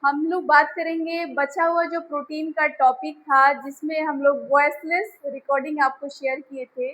हम लोग बात करेंगे बचा हुआ जो प्रोटीन का टॉपिक था, जिसमें हम लोग वॉइसलेस रिकॉर्डिंग आपको शेयर किए थे।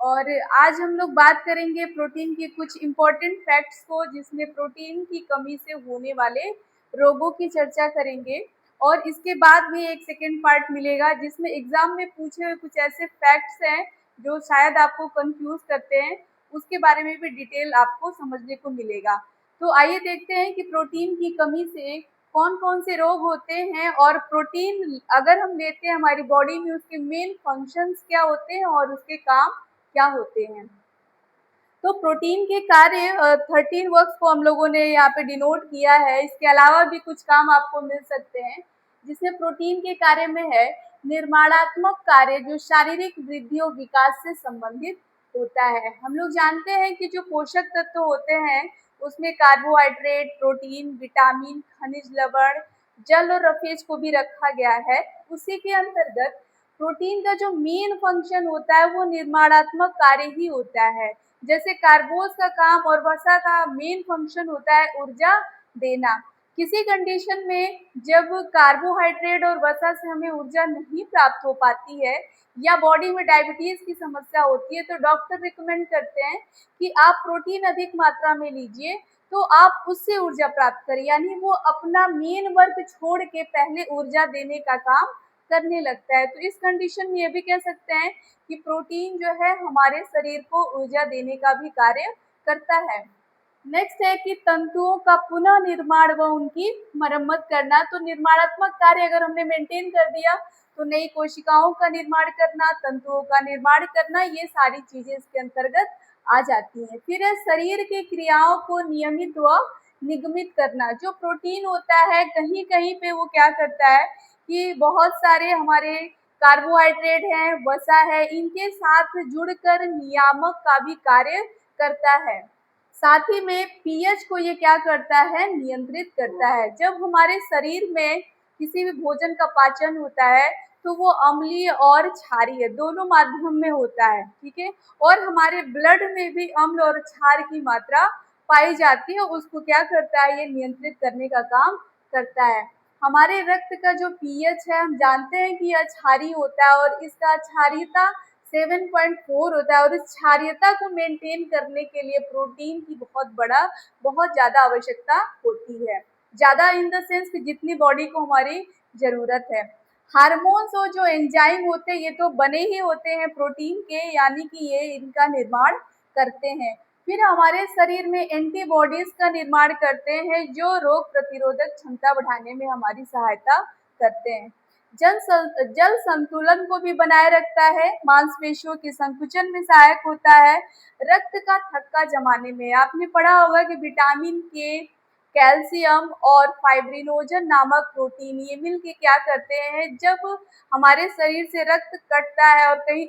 और आज हम लोग बात करेंगे प्रोटीन के कुछ इम्पोर्टेंट फैक्ट्स को, जिसमें प्रोटीन की कमी से होने वाले रोगों की चर्चा करेंगे। और इसके बाद भी एक सेकेंड पार्ट मिलेगा, जिसमें एग्जाम में पूछे हुए कुछ ऐसे फैक्ट्स हैं जो शायद आपको कंफ्यूज करते हैं, उसके बारे में भी डिटेल आपको समझने को मिलेगा। तो आइए देखते हैं कि प्रोटीन की कमी से कौन कौन से रोग होते हैं, और प्रोटीन अगर हम लेते हैं हमारी बॉडी में, उसके मेन फंक्शंस क्या होते हैं और उसके काम क्या होते हैं। तो प्रोटीन के कार्य 13 वर्क्स को हम लोगों ने यहाँ पे डिनोट किया है। इसके अलावा भी कुछ काम आपको मिल सकते हैं, जिसमें प्रोटीन के कार्य में है निर्माणात्मक कार्य, जो शारीरिक वृद्धि और विकास से संबंधित होता है। हम लोग जानते हैं कि जो पोषक तत्व होते हैं उसमें कार्बोहाइड्रेट, प्रोटीन, विटामिन, खनिज लवण, जल और रफेज को भी रखा गया है। उसी के अंतर्गत प्रोटीन का जो मेन फंक्शन होता है वो निर्माणात्मक कार्य ही होता है। जैसे कार्बोज का काम और वसा का मेन फंक्शन होता है ऊर्जा देना। किसी कंडीशन में जब कार्बोहाइड्रेट और वसा से हमें ऊर्जा नहीं प्राप्त हो पाती है, या बॉडी में डायबिटीज की समस्या होती है, तो डॉक्टर रिकमेंड करते हैं कि आप प्रोटीन अधिक मात्रा में लीजिए, तो आप उससे ऊर्जा प्राप्त करें। यानी वो अपना मेन वर्क छोड़ के पहले ऊर्जा देने का काम करने लगता है। तो इस कंडीशन में ये भी कह सकते हैं कि प्रोटीन जो है हमारे शरीर को ऊर्जा देने का भी कार्य करता है। नेक्स्ट है कि तंतुओं का पुनः निर्माण व उनकी मरम्मत करना। तो निर्माणात्मक कार्य अगर हमने मेंटेन कर दिया, तो नई कोशिकाओं का निर्माण करना, तंतुओं का निर्माण करना, ये सारी चीजें इसके अंतर्गत आ जाती हैं। फिर है शरीर की क्रियाओं को नियमित व निगमित करना। जो प्रोटीन होता है कहीं कहीं पे वो क्या करता है कि बहुत सारे हमारे कार्बोहाइड्रेट हैं, वसा है, इनके साथ जुड़कर नियामक का भी कार्य करता है। साथ ही में पीएच को ये क्या करता है, नियंत्रित करता है। जब हमारे शरीर में किसी भी भोजन का पाचन होता है, तो वो अम्लीय और क्षारीय दोनों माध्यम में होता है, ठीक है। और हमारे ब्लड में भी अम्ल और क्षार की मात्रा पाई जाती है, उसको क्या करता है, ये नियंत्रित करने का काम करता है। हमारे रक्त का जो पीएच है, हम जानते हैं कि यह क्षारीय होता है और इसका क्षारीयता 7.4 होता है। और इस क्षारीयता को मेंटेन करने के लिए प्रोटीन की बहुत ज़्यादा आवश्यकता होती है। ज़्यादा इन द सेंस कि जितनी बॉडी को हमारी ज़रूरत है। हार्मोन्स और जो एंजाइम होते हैं ये तो बने ही होते हैं प्रोटीन के, यानी कि ये इनका निर्माण करते हैं। फिर हमारे शरीर में एंटीबॉडीज का निर्माण करते हैं, जो रोग प्रतिरोधक क्षमता बढ़ाने में हमारी सहायता करते हैं। जल संतुलन को भी बनाए रखता है, मांसपेशियों के संकुचन में सहायक होता है, रक्त का थक्का जमाने में। आपने पढ़ा होगा कि विटामिन के, कैल्शियम और फाइब्रिनोजन नामक प्रोटीन ये मिलके क्या करते हैं, जब हमारे शरीर से रक्त कटता है और कहीं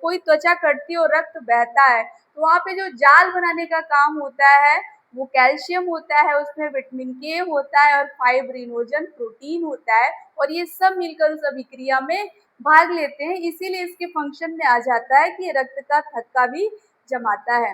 कोई त्वचा कटती है और रक्त बहता है, तो वहाँ पे जो जाल बनाने का काम होता है वो कैल्शियम होता है, उसमें विटामिन के होता है और फाइब्रिनोजन प्रोटीन होता है। और ये सब मिलकर उस अभिक्रिया में भाग लेते हैं, इसीलिए इसके फंक्शन में आ जाता है कि रक्त का थक्का भी जमाता है।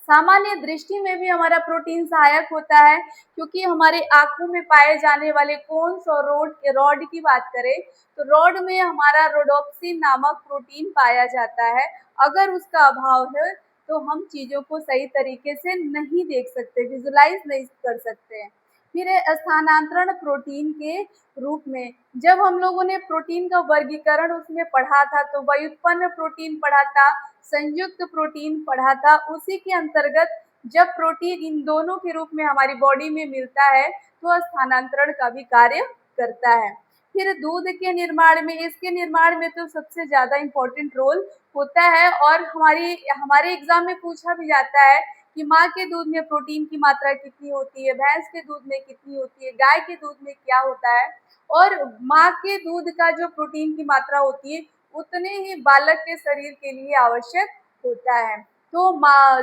सामान्य दृष्टि में भी हमारा प्रोटीन सहायक होता है, क्योंकि हमारे आंखों में पाए जाने वाले कोन्स और रॉड की बात करें, तो रॉड में हमारा रोडोप्सिन नामक प्रोटीन पाया जाता है। अगर उसका अभाव है तो हम चीज़ों को सही तरीके से नहीं देख सकते, विजुलाइज नहीं कर सकते हैं। फिर है स्थानांतरण प्रोटीन के रूप में। जब हम लोगों ने प्रोटीन का वर्गीकरण उसमें पढ़ा था, तो व्युत्पन्न प्रोटीन पढ़ा था, संयुक्त प्रोटीन पढ़ा था। उसी के अंतर्गत जब प्रोटीन इन दोनों के रूप में हमारी बॉडी में मिलता है, तो स्थानांतरण का भी कार्य करता है। फिर दूध के निर्माण में, इसके निर्माण में तो सबसे ज़्यादा इम्पोर्टेंट रोल होता है, और हमारे एग्जाम में पूछा भी जाता है कि माँ के दूध में प्रोटीन की मात्रा कितनी होती है, भैंस के दूध में कितनी होती है, गाय के दूध में क्या होता है। और माँ के दूध का जो प्रोटीन की मात्रा होती है उतने ही बालक के शरीर के लिए आवश्यक होता है। तो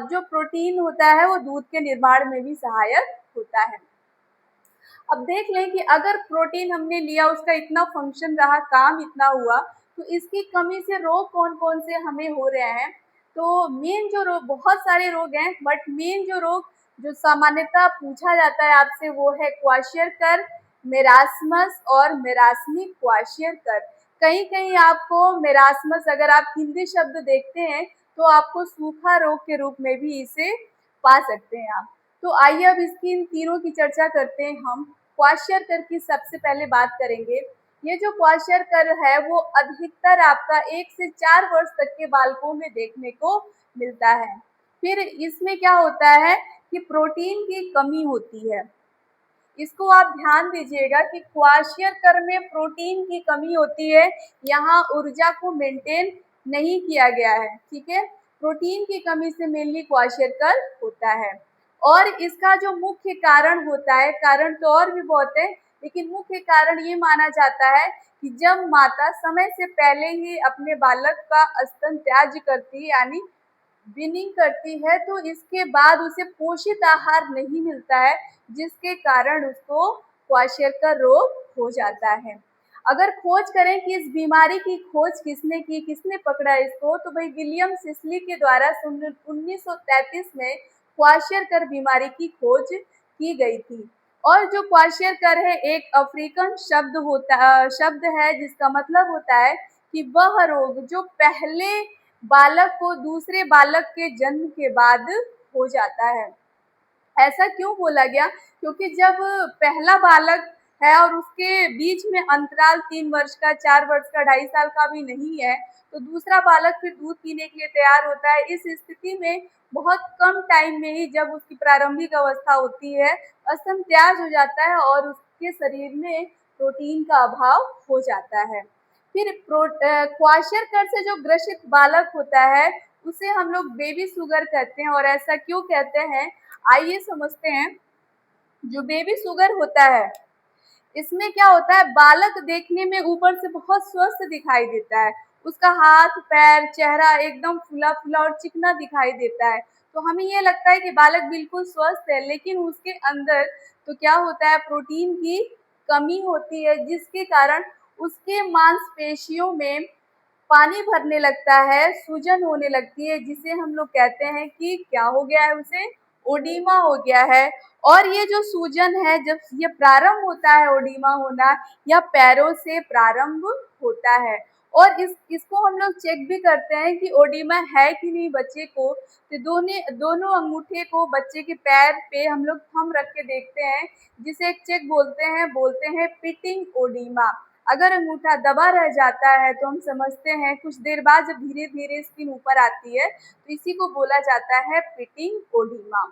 जो प्रोटीन होता है वो दूध के निर्माण में भी सहायक होता है। अब देख लें कि अगर प्रोटीन हमने लिया, उसका इतना फंक्शन रहा, काम इतना हुआ, तो इसकी कमी से रोग कौन कौन से हमें हो रहे हैं। तो मेन जो रोग, बहुत सारे रोग हैं, बट मेन जो रोग जो सामान्यतः पूछा जाता है आपसे वो है क्वाशियरकर, मेरास्मस और मेरास्मिक क्वाशियरकर। कहीं कहीं आपको मेरास्मस, अगर आप हिंदी शब्द देखते हैं तो आपको सूखा रोग के रूप में भी इसे पा सकते हैं आप। तो आइए अब इसकी इन तीनों की चर्चा करते हैं। हम क्वाशियरकर की सबसे पहले बात करेंगे। ये जो क्वाशियरकर है वो अधिकतर आपका 1 से 4 वर्ष तक के बालकों में देखने को मिलता है। फिर इसमें क्या होता है कि प्रोटीन की कमी होती है। इसको आप ध्यान दीजिएगा कि क्वाशियरकर में प्रोटीन की कमी होती है, यहाँ ऊर्जा को मेंटेन नहीं किया गया है। ठीक है, प्रोटीन की कमी से मेनली क्वाशियरकर होता है। और इसका जो मुख्य कारण होता है, कारण तो और भी बहुत है, लेकिन मुख्य कारण ये माना जाता है कि जब माता समय से पहले ही अपने बालक का स्तन त्याज्य करती है, यानी विनिंग करती है, तो इसके बाद उसे पोषित आहार नहीं मिलता है, जिसके कारण उसको क्वाशियरकर रोग हो जाता है। अगर खोज करें कि इस बीमारी की खोज किसने की, किसने पकड़ा इसको, तो भाई विलियम सिसली के द्वारा 1933 में क्वाशियरकर बीमारी की खोज की गई थी। और जो क्वाशियरकर है एक अफ्रीकन शब्द है, जिसका मतलब होता है कि वह रोग जो पहले बालक को दूसरे बालक के जन्म के बाद हो जाता है। ऐसा क्यों बोला गया? क्योंकि जब पहला बालक है और उसके बीच में अंतराल 3 वर्ष का, 4 वर्ष का, 2.5 साल का भी नहीं है, तो दूसरा बालक फिर दूध पीने के लिए तैयार होता है। इस स्थिति में बहुत कम टाइम में ही, जब उसकी प्रारंभिक अवस्था होती है, स्तन त्याज हो जाता है और उसके शरीर में प्रोटीन का अभाव हो जाता है। फिर क्वाशियरकर से जो ग्रसित बालक होता है उसे हम लोग बेबी शुगर कहते हैं। और ऐसा क्यों कहते हैं, आइए समझते हैं। जो बेबी शुगर होता है, इसमें क्या होता है, बालक देखने में ऊपर से बहुत स्वस्थ दिखाई देता है। उसका हाथ पैर चेहरा एकदम फूला फूला और चिकना दिखाई देता है, तो हमें ये लगता है कि बालक बिल्कुल स्वस्थ है, लेकिन उसके अंदर तो क्या होता है, प्रोटीन की कमी होती है, जिसके कारण उसके मांसपेशियों में पानी भरने लगता है, सूजन होने लगती है, जिसे हम लोग कहते हैं कि क्या हो गया है, उसे ओडीमा हो गया है। और ये जो सूजन है, जब ये प्रारंभ होता है ओडीमा होना, या पैरों से प्रारंभ होता है। और इसको हम लोग चेक भी करते हैं कि ओडीमा है कि नहीं बच्चे को, तो दोनों अंगूठे को बच्चे के पैर पे हम लोग थंब रख के देखते हैं, जिसे एक चेक बोलते हैं पिटिंग ओडीमा। अगर अंगूठा दबा रह जाता है तो हम समझते हैं, कुछ देर बाद जब धीरे धीरे स्किन ऊपर आती है, तो इसी को बोला जाता है पिटिंग ओडीमा।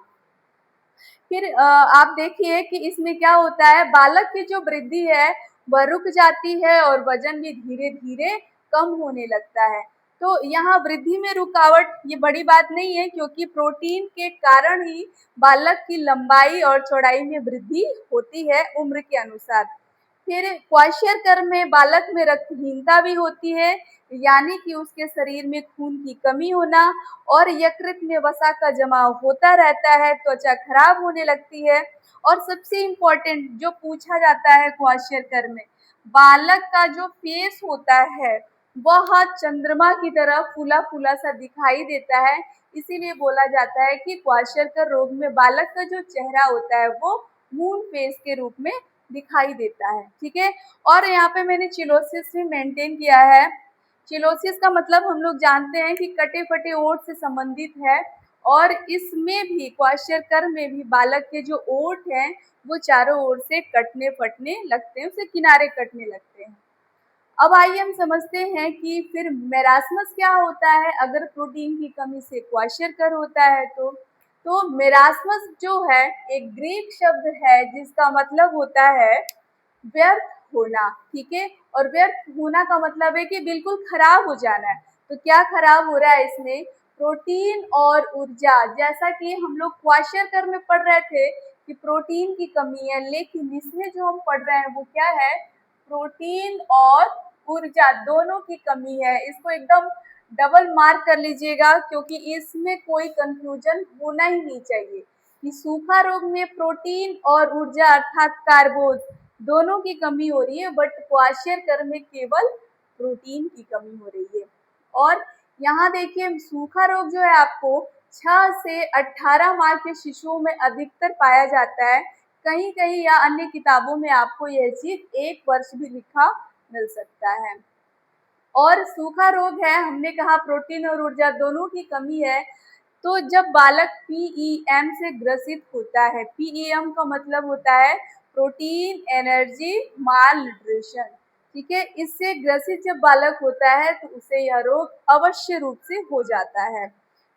फिर आप देखिए कि इसमें क्या होता है, बालक की जो वृद्धि है वह रुक जाती है और वजन भी धीरे धीरे कम होने लगता है। तो यहाँ वृद्धि में रुकावट ये बड़ी बात नहीं है, क्योंकि प्रोटीन के कारण ही बालक की लंबाई और चौड़ाई में वृद्धि होती है उम्र के अनुसार। फिर क्वाशियरकर में बालक में रक्तहीनता भी होती है, यानी कि उसके शरीर में खून की कमी होना, और यकृत में वसा का जमाव होता रहता है, त्वचा खराब होने लगती है। और सबसे इम्पोर्टेंट जो पूछा जाता है क्वाशियरकर में, बालक का जो फेस होता है वह चंद्रमा की तरह फूला फूला सा दिखाई देता है। इसीलिए बोला जाता है कि क्वाशियरकर रोग में बालक का जो चेहरा होता है वो मून फेस के रूप में दिखाई देता है। ठीक है, और यहाँ पे मैंने चिलोसिस भी मेंटेन किया है। चिलोसिस का मतलब हम लोग जानते हैं कि कटे फटे ओठ से संबंधित है, और इसमें भी क्वाशियरकर में भी बालक के जो ओठ हैं वो चारों ओर से कटने फटने लगते हैं, उसे किनारे कटने लगते हैं। अब आइए हम समझते हैं कि फिर मेरास्मस क्या होता है, अगर प्रोटीन की कमी से क्वाशियरकर होता है तो मेरास्मस जो है एक ग्रीक शब्द है, जिसका मतलब होता है व्यर्थ होना। ठीक है, और व्यर्थ होना का मतलब है कि बिल्कुल खराब हो जाना है। तो क्या खराब हो रहा है इसमें, प्रोटीन और ऊर्जा। जैसा कि हम लोग क्वाशियरकर में पढ़ रहे थे कि प्रोटीन की कमी है, लेकिन इसमें जो हम पढ़ रहे हैं वो क्या है, प्रोटीन और ऊर्जा दोनों की कमी है। इसको एकदम डबल मार्क कर लीजिएगा, क्योंकि इसमें कोई कंफ्यूजन होना ही नहीं चाहिए कि सूखा रोग में प्रोटीन और ऊर्जा अर्थात कार्बोज दोनों की कमी हो रही है, बट क्वाशियरकर में केवल प्रोटीन की कमी हो रही है। और यहाँ देखिए, सूखा रोग जो है आपको 6 से 18 माह के शिशुओं में अधिकतर पाया जाता है। कहीं कहीं या अन्य किताबों में आपको यह चीज 1 वर्ष भी लिखा मिल सकता है। और सूखा रोग है, हमने कहा प्रोटीन और ऊर्जा दोनों की कमी है। तो जब बालक पीईएम से ग्रसित होता है, पीईएम का मतलब होता है प्रोटीन एनर्जी माल न्यूट्रिशन, ठीक है, इससे ग्रसित जब बालक होता है तो उसे यह रोग अवश्य रूप से हो जाता है।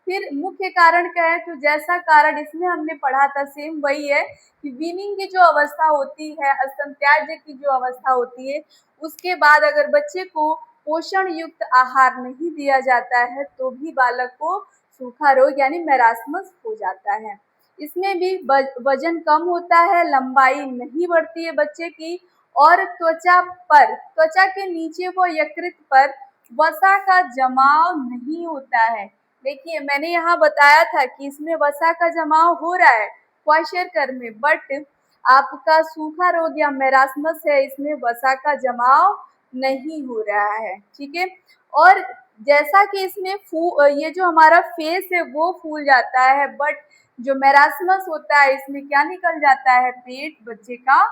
फिर मुख्य कारण क्या है, तो जैसा कारण इसमें हमने पढ़ा था सेम वही है कि वीनिंग की जो अवस्था होती है, स्तनत्याज्य की जो अवस्था होती है, उसके बाद अगर बच्चे को पोषण युक्त आहार नहीं दिया जाता है तो भी बालक को सूखा रोग यानी मैरास्मस हो जाता है। इसमें भी वजन कम होता है, लंबाई नहीं बढ़ती है बच्चे की, और त्वचा के नीचे व यकृत पर वसा का जमाव नहीं होता है। देखिए मैंने यहाँ बताया था कि इसमें वसा का जमाव हो रहा है क्वाशरकर में, बट आपका सूखा रोग या मैरास्मस है, इसमें वसा का जमाव नहीं हो रहा है, ठीक है। और जैसा कि इसमें ये जो हमारा फेस है वो फूल जाता है, बट जो मैरास्मस होता है इसमें क्या निकल जाता है, पेट बच्चे का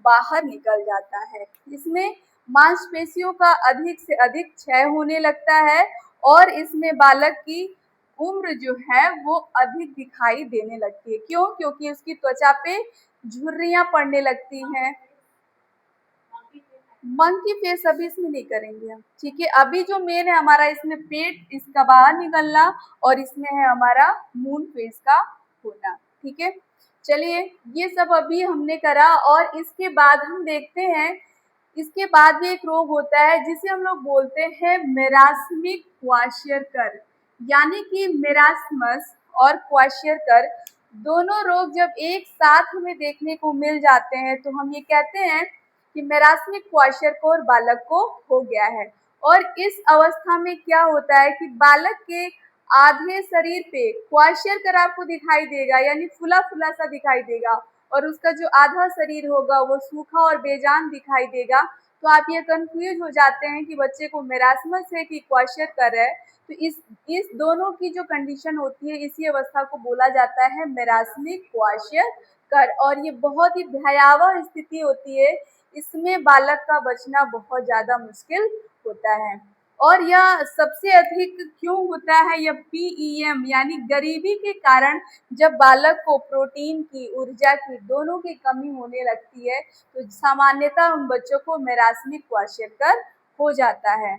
बाहर निकल जाता है। इसमें मांसपेशियों का अधिक से अधिक क्षय होने लगता है और इसमें बालक की उम्र जो है वो अधिक दिखाई देने लगती है। क्यों? क्योंकि उसकी त्वचा पे झुर्रियां पड़ने लगती हैं। मंकी फेस अभी इसमें नहीं करेंगे हम, ठीक है। अभी जो मेन है हमारा इसमें पेट इसका बाहर निकलना और इसमें है हमारा मून फेस का होना, ठीक है। चलिए ये सब अभी हमने करा और इसके बाद हम देखते हैं, इसके बाद भी एक रोग होता है जिसे हम लोग बोलते हैं मेरास्मिक क्वाशियरकर, यानी कि मेरास्मस और क्वाशियरकर दोनों रोग जब एक साथ हमें देखने को मिल जाते हैं तो हम ये कहते हैं कि मेरास्मिक क्वाशियरकर बालक को हो गया है। और इस अवस्था में क्या होता है कि बालक के आधे शरीर पे क्वाशियरकर आपको दिखाई देगा, यानी फुला फुला सा दिखाई देगा, और उसका जो आधा शरीर होगा वो सूखा और बेजान दिखाई देगा। तो आप ये कंफ्यूज हो जाते हैं कि बच्चे को मेरास्मस है कि क्वाशियरकर है। तो इस दोनों की जो कंडीशन होती है, इसी अवस्था को बोला जाता है मेरास्मिक क्वाशियरकर, और ये बहुत ही भयावह स्थिति होती है। इसमें बालक का बचना बहुत ज़्यादा मुश्किल होता है। और यह सबसे अधिक क्यों होता है, यह पीईएम यानी गरीबी के कारण जब बालक को प्रोटीन की, ऊर्जा की, दोनों की कमी होने लगती है तो सामान्यतः उन बच्चों को मेरास्मिक क्वाशियरकर हो जाता है।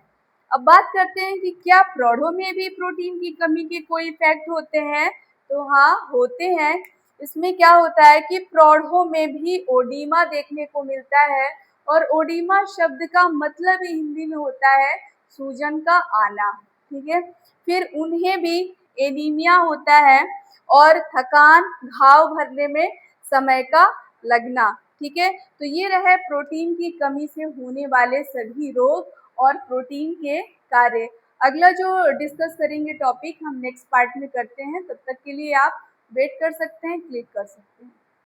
अब बात करते हैं कि क्या प्रौढ़ों में भी प्रोटीन की कमी के कोई इफेक्ट होते हैं, तो हाँ होते हैं। इसमें क्या होता है कि प्रौढ़ों में भी ओडीमा देखने को मिलता है, और ओडीमा शब्द का मतलब ही हिंदी में होता है सूजन का आना, ठीक है। फिर उन्हें भी एनीमिया होता है और थकान, घाव भरने में समय का लगना, ठीक है। तो ये रहे प्रोटीन की कमी से होने वाले सभी रोग और प्रोटीन के कार्य। अगला जो डिस्कस करेंगे टॉपिक हम नेक्स्ट पार्ट में करते हैं, तब तक के लिए आप वेट कर सकते हैं, क्लिक कर सकते हैं।